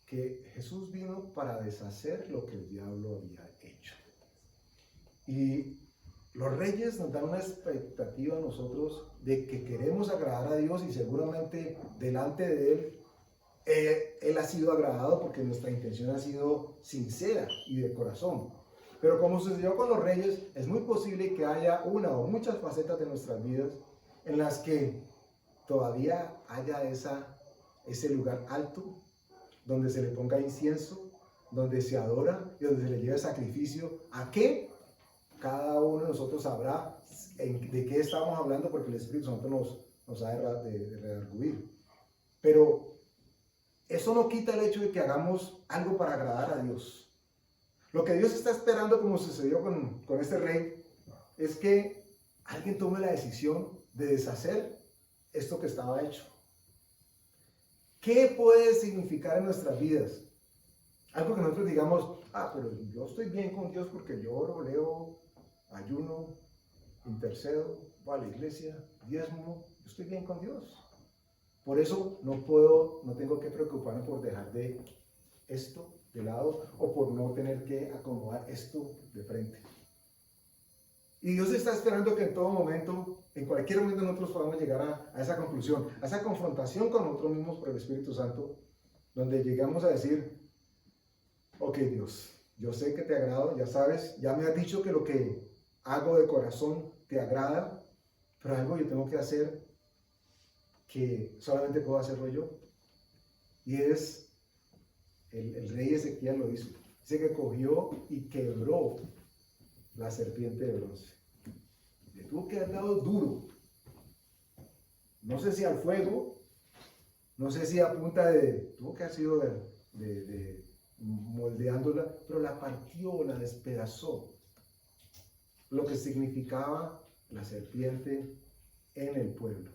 que Jesús vino para deshacer lo que el diablo había hecho. Y los reyes nos dan una expectativa a nosotros de que queremos agradar a Dios y seguramente delante de Él ha sido agradado porque nuestra intención ha sido sincera y de corazón. Pero como sucedió con los reyes, es muy posible que haya una o muchas facetas de nuestras vidas en las que todavía haya ese lugar alto donde se le ponga incienso, donde se adora y donde se le lleve sacrificio. ¿A qué? Cada uno de nosotros sabrá de qué estamos hablando porque el Espíritu Santo nos ha de redarguir. Pero eso no quita el hecho de que hagamos algo para agradar a Dios. Lo que Dios está esperando, como sucedió con este rey, es que alguien tome la decisión de deshacer esto que estaba hecho. ¿Qué puede significar en nuestras vidas? Algo que nosotros digamos, pero yo estoy bien con Dios porque yo oro, leo, ayuno, intercedo, voy a la iglesia, diezmo, yo estoy bien con Dios. Por eso no tengo que preocuparme por dejar de esto de lado o por no tener que acomodar esto de frente. Y Dios está esperando que en todo momento, en cualquier momento nosotros podamos llegar a esa conclusión, a esa confrontación con nosotros mismos por el Espíritu Santo, donde llegamos a decir, ok Dios, yo sé que te agrado, ya sabes, ya me has dicho que lo que hago de corazón te agrada, pero algo yo tengo que hacer que solamente puedo hacerlo yo. Y es, el rey Ezequiel lo hizo. Dice que cogió y quebró la serpiente de bronce. Le tuvo que haber dado duro. No sé si al fuego, no sé si a punta tuvo que haber sido de moldeándola, pero la partió, la despedazó. Lo que significaba la serpiente en el pueblo.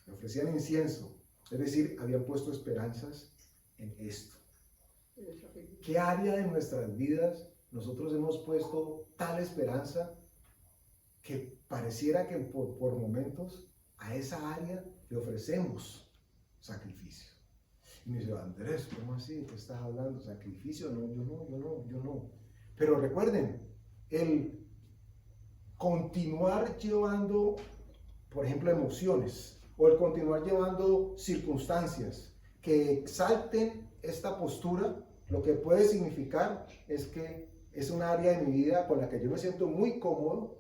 Le ofrecían incienso, es decir, habían puesto esperanzas en esto. ¿Qué área de nuestras vidas nosotros hemos puesto tal esperanza que pareciera que por momentos a esa área le ofrecemos sacrificio? Y me dice, Andrés, ¿cómo así? ¿Qué estás hablando? ¿Sacrificio? No, yo no. Pero recuerden, el continuar llevando, por ejemplo, emociones, o el continuar llevando circunstancias que exalten esta postura, lo que puede significar es que es un área de mi vida con la que yo me siento muy cómodo,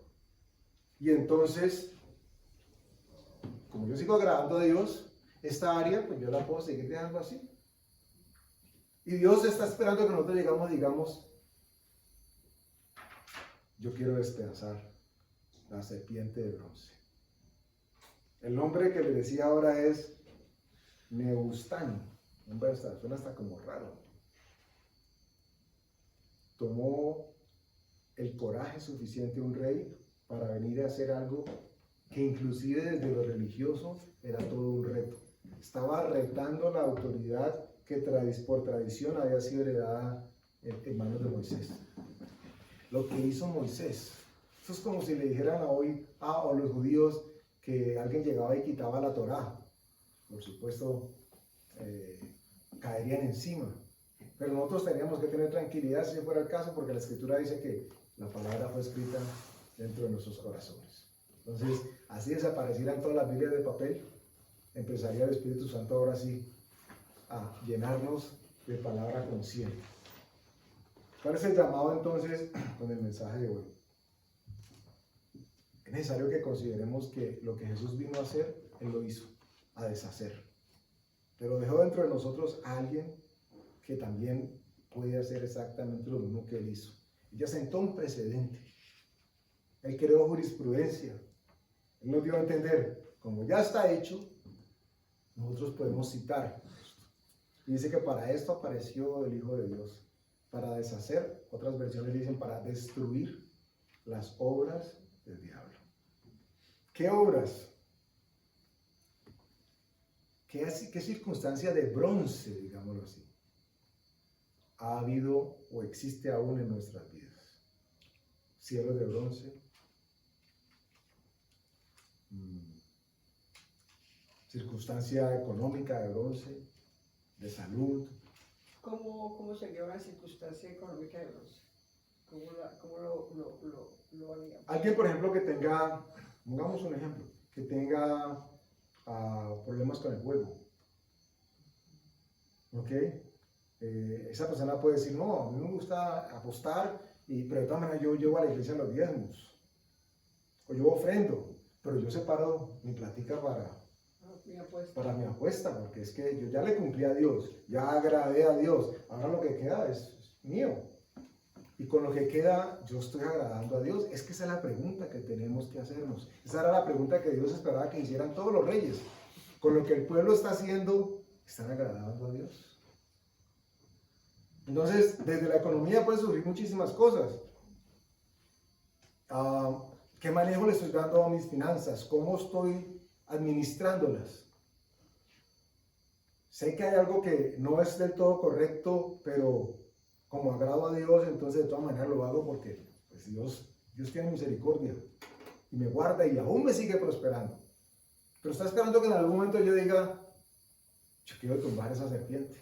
y entonces, como yo sigo agradando a Dios, esta área, pues yo la puedo seguir dejando así. Y Dios está esperando que nosotros digamos, yo quiero despedazar la serpiente de bronce. El nombre que le decía ahora es Nebustán. Suena hasta como raro. Tomó el coraje suficiente un rey para venir a hacer algo que inclusive desde lo religioso era todo un reto. estaba retando la autoridad que por tradición había sido heredada en manos de Moisés. Lo que hizo Moisés, eso es como si le dijeran hoy a los judíos que alguien llegaba y quitaba la Torá. Por supuesto, caerían encima. Pero nosotros teníamos que tener tranquilidad si fuera el caso, porque la Escritura dice que la palabra fue escrita dentro de nuestros corazones. Entonces, así desaparecieran todas las Biblias de papel, empezaría el Espíritu Santo ahora sí a llenarnos de palabra consciente. ¿Cuál es el llamado entonces con el mensaje de hoy? Es necesario que consideremos que lo que Jesús vino a hacer, Él lo hizo, a deshacer. Pero dejó dentro de nosotros a alguien que también podía hacer exactamente lo mismo que Él hizo. Él ya sentó un precedente. Él creó jurisprudencia. Él nos dio a entender, como ya está hecho, nosotros podemos citar. Y dice que para esto apareció el Hijo de Dios, para deshacer, otras versiones dicen para destruir las obras del diablo. ¿Qué obras? ¿Qué circunstancia de bronce, digámoslo así, ha habido o existe aún en nuestras vidas? Cielos de bronce, circunstancia económica de bronce, de salud. ¿Cómo sería una circunstancia económica de bronce? ¿Cómo lo haríamos? Alguien, por ejemplo, que tenga, pongamos un ejemplo, que tenga problemas con el juego. ¿Ok? Esa persona puede decir, no, a mí me gusta apostar, pero de todas maneras yo llevo a la iglesia los diezmos. O yo ofrendo, pero yo separo mi platica para mi apuesta, porque es que yo ya le cumplí a Dios, ya agradé a Dios, ahora lo que queda es mío. Y con lo que queda, yo estoy agradando a Dios. Es que esa es la pregunta que tenemos que hacernos. Esa era la pregunta que Dios esperaba que hicieran todos los reyes. Con lo que el pueblo está haciendo, ¿están agradando a Dios? Entonces, desde la economía pueden surgir muchísimas cosas. ¿Qué manejo le estoy dando a mis finanzas? ¿Cómo estoy administrándolas? Sé que hay algo que no es del todo correcto, pero como agrado a Dios, entonces de todas maneras lo hago porque pues Dios tiene misericordia y me guarda y aún me sigue prosperando. Pero está esperando que en algún momento yo diga, yo quiero tumbar esa serpiente.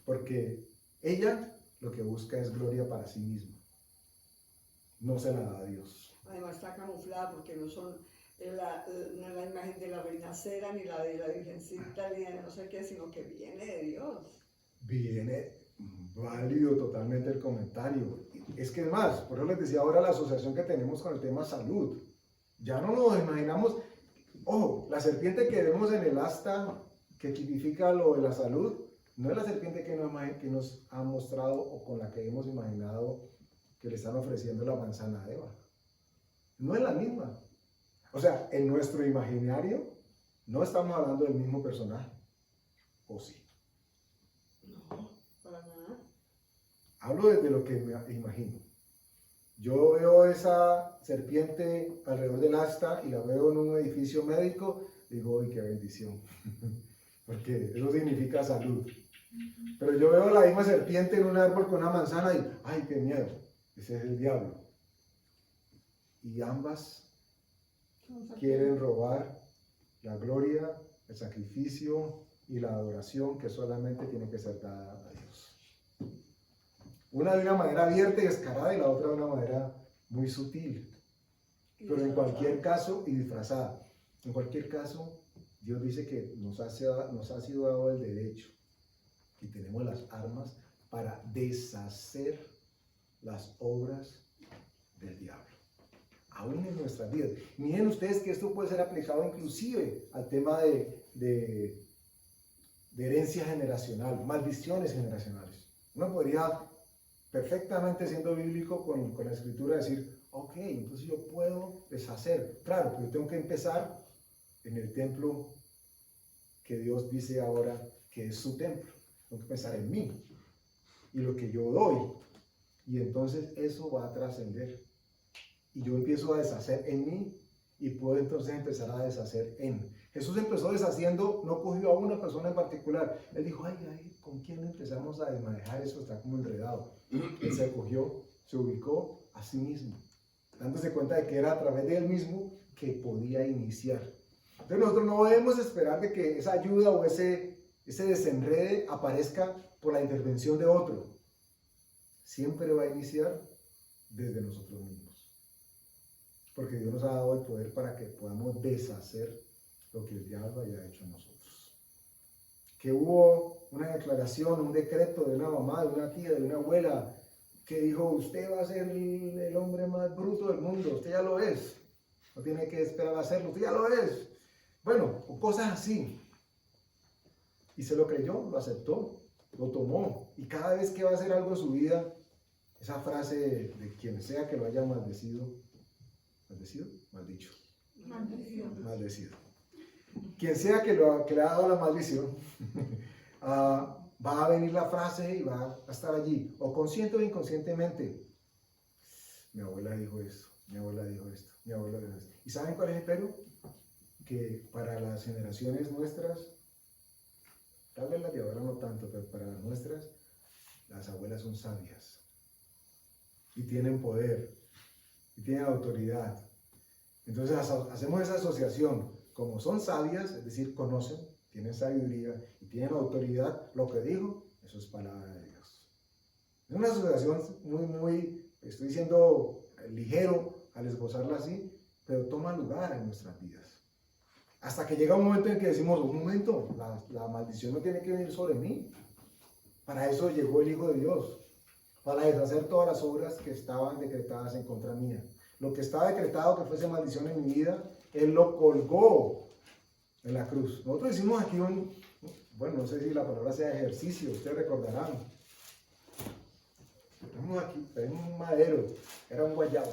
Porque ella lo que busca es gloria para sí misma. No se la da a Dios. Además está camuflada porque no son no es la imagen de la reina Cera, ni la de la Virgencita, ni de no sé qué, sino que viene de Dios. Viene válido totalmente el comentario. Es que es más, por eso les decía ahora la asociación que tenemos con el tema salud. Ya no nos imaginamos, ojo, la serpiente que vemos en el asta que tipifica lo de la salud, no es la serpiente que nos ha mostrado o con la que hemos imaginado que le están ofreciendo la manzana a Eva. No es la misma. O sea, en nuestro imaginario no estamos hablando del mismo personaje. ¿O sí? No, para nada. Hablo desde lo que me imagino. Yo veo esa serpiente alrededor del asta y la veo en un edificio médico, digo, ¡ay, qué bendición! Porque eso significa salud. Pero yo veo la misma serpiente en un árbol con una manzana y ¡ay, qué miedo! Ese es el diablo. Y ambas quieren robar la gloria, el sacrificio y la adoración que solamente tiene que ser dada a Dios. Una de una manera abierta y descarada y la otra de una manera muy sutil. Pero en cualquier caso, y disfrazada. En cualquier caso, Dios dice que nos ha sido dado el derecho y tenemos las armas para deshacer las obras del diablo. Aún en nuestras vidas. Miren ustedes que esto puede ser aplicado inclusive al tema de herencia generacional, maldiciones generacionales. Uno podría perfectamente, siendo bíblico con la escritura, decir, ok, entonces yo puedo deshacer. Claro, pero yo tengo que empezar en el templo que Dios dice ahora que es su templo. Tengo que pensar en mí y lo que yo doy. Y entonces eso va a trascender. Y yo empiezo a deshacer en mí y puedo entonces empezar a deshacer en. Jesús empezó deshaciendo, no cogió a una persona en particular. Él dijo, ay, ¿con quién empezamos a desmanejar eso? Está como enredado. Él se cogió, se ubicó a sí mismo, dándose cuenta de que era a través de él mismo que podía iniciar. Entonces nosotros no debemos esperar de que esa ayuda o ese desenrede aparezca por la intervención de otro. Siempre va a iniciar desde nosotros mismos. Porque Dios nos ha dado el poder para que podamos deshacer lo que el diablo haya hecho en nosotros. Que hubo una declaración, un decreto de una mamá, de una tía, de una abuela, que dijo, usted va a ser el hombre más bruto del mundo, usted ya lo es. No tiene que esperar a hacerlo, usted ya lo es. Bueno, o cosas así. Y se lo creyó, lo aceptó, lo tomó. Y cada vez que va a hacer algo en su vida, esa frase de quien sea que lo haya maldecido, ¿maldecido? Maldicho. Maldecido. Quien sea que le ha dado la maldición, va a venir la frase y va a estar allí, o consciente o inconscientemente. Mi abuela dijo esto, mi abuela dijo esto, mi abuela dijo esto. ¿Y saben cuál es el pero? Que para las generaciones nuestras, tal vez las de ahora no tanto, pero para las nuestras, las abuelas son sabias y tienen poder y tienen autoridad. Entonces hacemos esa asociación, como son sabias, es decir, conocen, tienen sabiduría y tienen autoridad, lo que dijo, eso es palabra de Dios. Es una asociación muy, estoy siendo ligero al esbozarla así, pero toma lugar en nuestras vidas. Hasta que llega un momento en que decimos, un momento, la maldición no tiene que venir sobre mí. Para eso llegó el Hijo de Dios, para deshacer todas las obras que estaban decretadas en contra mía. Lo que estaba decretado que fuese maldición en mi vida, Él lo colgó en la cruz. Nosotros hicimos aquí bueno, no sé si la palabra sea ejercicio, ustedes recordarán. Tenemos aquí, tenemos un madero, era un guayabo.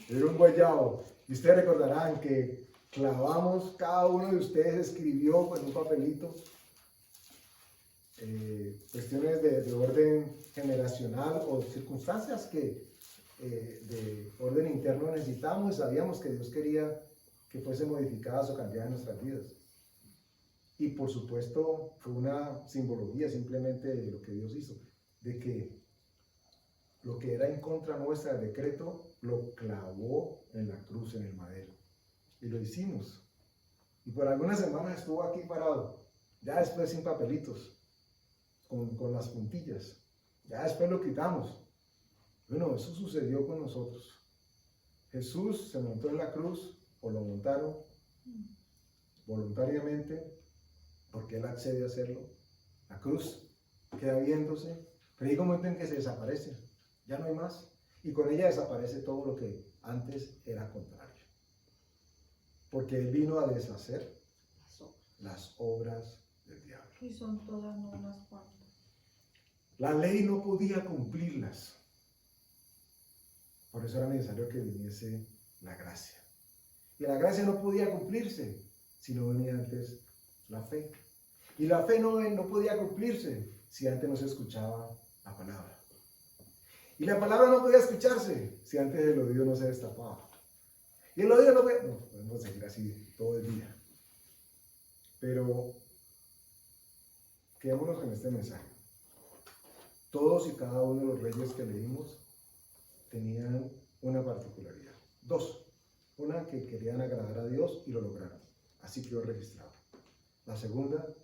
Era un guayabo. Y ustedes recordarán que clavamos, cada uno de ustedes escribió con un papelito cuestiones de orden generacional o circunstancias que de orden interno necesitamos y sabíamos que Dios quería que fuese modificadas o cambiadas en nuestras vidas. Y por supuesto fue una simbología simplemente de lo que Dios hizo, de que lo que era en contra nuestra, el decreto, lo clavó en la cruz, en el madero. Y lo hicimos. Y por algunas semanas estuvo aquí parado, ya después sin papelitos, con las puntillas. Ya después lo quitamos. Bueno, eso sucedió con nosotros. Jesús se montó en la cruz, o lo montaron voluntariamente, porque Él accede a hacerlo. La cruz queda viéndose, pero llega un momento en que se desaparece. Ya no hay más. Y con ella desaparece todo lo que antes era contrario. Porque Él vino a deshacer las obras del diablo. Y son todas, no unas cuantas. La ley no podía cumplirlas. Por eso era necesario que viniese la gracia. Y la gracia no podía cumplirse si no venía antes la fe. Y la fe no podía cumplirse si antes no se escuchaba la palabra. Y la palabra no podía escucharse si antes el oído no se destapaba. Y el oído no podía... No, podemos seguir así todo el día. Pero quedémonos con este mensaje. Todos y cada uno de los reyes que leímos tenían una particularidad. Dos. Una, que querían agradar a Dios y lo lograron. Así quedó registrado. La segunda,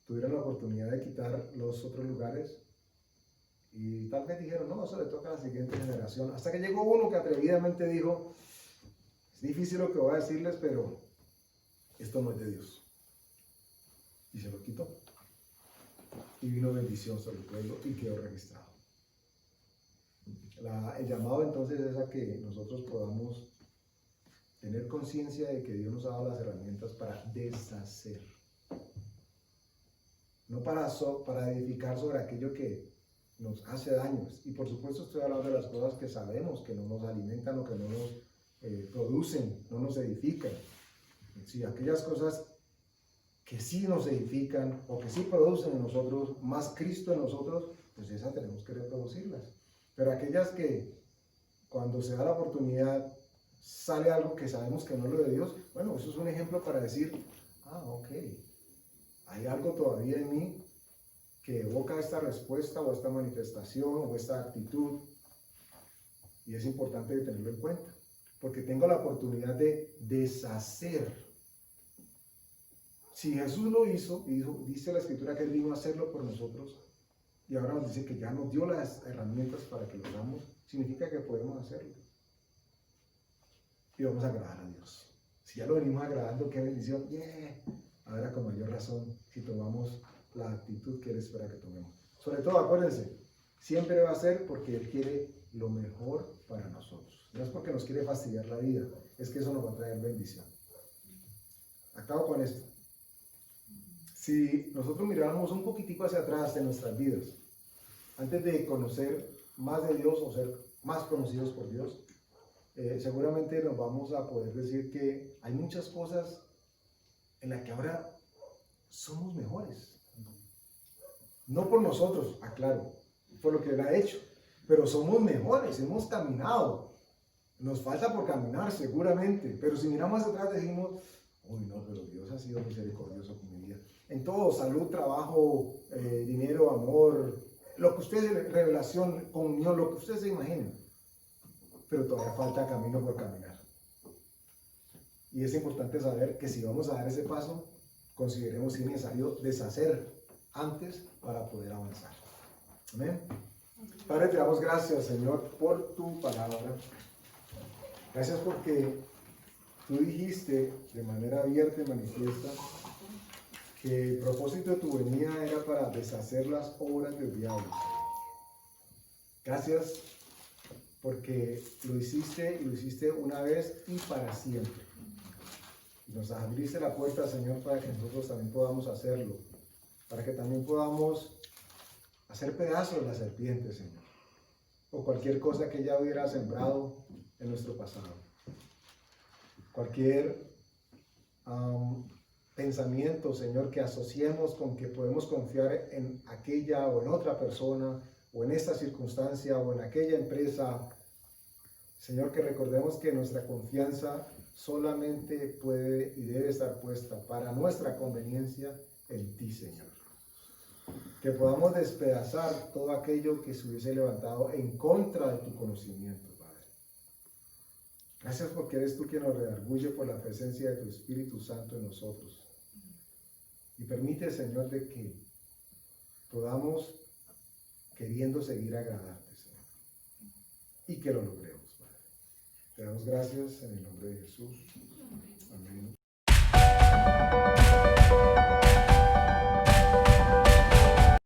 tuvieron la oportunidad de quitar los otros lugares y tal vez dijeron, no, eso le toca a la siguiente generación. Hasta que llegó uno que atrevidamente dijo, es difícil lo que voy a decirles, pero esto no es de Dios. Y se lo quitó. Y vino bendición sobre el pueblo y quedó registrado. El llamado entonces es a que nosotros podamos tener conciencia de que Dios nos ha dado las herramientas para deshacer. No para edificar sobre aquello que nos hace daños. Y por supuesto estoy hablando de las cosas que sabemos que no nos alimentan o que no nos producen, no nos edifican. Sí, aquellas cosas que sí nos edifican o que sí producen en nosotros más Cristo en nosotros, pues esas tenemos que reproducirlas. Pero aquellas que cuando se da la oportunidad sale algo que sabemos que no es lo de Dios, bueno, eso es un ejemplo para decir, ok, hay algo todavía en mí que evoca esta respuesta o esta manifestación o esta actitud, y es importante tenerlo en cuenta, porque tengo la oportunidad de deshacer. Si Jesús lo hizo, y dice la Escritura que Él vino a hacerlo por nosotros, y ahora nos dice que ya nos dio las herramientas para que lo hagamos, significa que podemos hacerlo. Y vamos a agradar a Dios. Si ya lo venimos agradando, qué bendición. Ahora con mayor razón, si tomamos la actitud que Él espera que tomemos. Sobre todo, acuérdense, siempre va a ser porque Él quiere lo mejor para nosotros. No es porque nos quiere fastidiar la vida, es que eso nos va a traer bendición. Acabo con esto. Si nosotros miráramos un poquitico hacia atrás de nuestras vidas, antes de conocer más de Dios o ser más conocidos por Dios, seguramente nos vamos a poder decir que hay muchas cosas en las que ahora somos mejores. No por nosotros, aclaro, por lo que Él ha hecho, pero somos mejores, hemos caminado. Nos falta por caminar seguramente, pero si miramos hacia atrás decimos, uy no, pero Dios ha sido misericordioso con mi vida. En todo, salud, trabajo, dinero, amor, lo que ustedes, revelación, comunión, lo que ustedes se imaginen. Pero todavía falta camino por caminar. Y es importante saber que si vamos a dar ese paso, consideremos que es necesario deshacer antes para poder avanzar. Amén. Padre, te damos gracias, Señor, por tu palabra. Gracias porque tú dijiste de manera abierta y manifiesta que el propósito de tu venida era para deshacer las obras del diablo. Gracias porque lo hiciste y lo hiciste una vez y para siempre. Y nos abriste la puerta, Señor, para que nosotros también podamos hacerlo, para que también podamos hacer pedazos de la serpiente, Señor, o cualquier cosa que ella hubiera sembrado en nuestro pasado. Cualquier pensamiento, Señor, que asociemos con que podemos confiar en aquella o en otra persona, o en esta circunstancia, o en aquella empresa. Señor, que recordemos que nuestra confianza solamente puede y debe estar puesta para nuestra conveniencia en ti, Señor. Que podamos despedazar todo aquello que se hubiese levantado en contra de tu conocimiento, Padre. Gracias porque eres tú quien nos redarguye por la presencia de tu Espíritu Santo en nosotros. Y permite, Señor, de que podamos queriendo seguir agradarte, Señor. Y que lo logremos, Padre. Te damos gracias en el nombre de Jesús. Amén.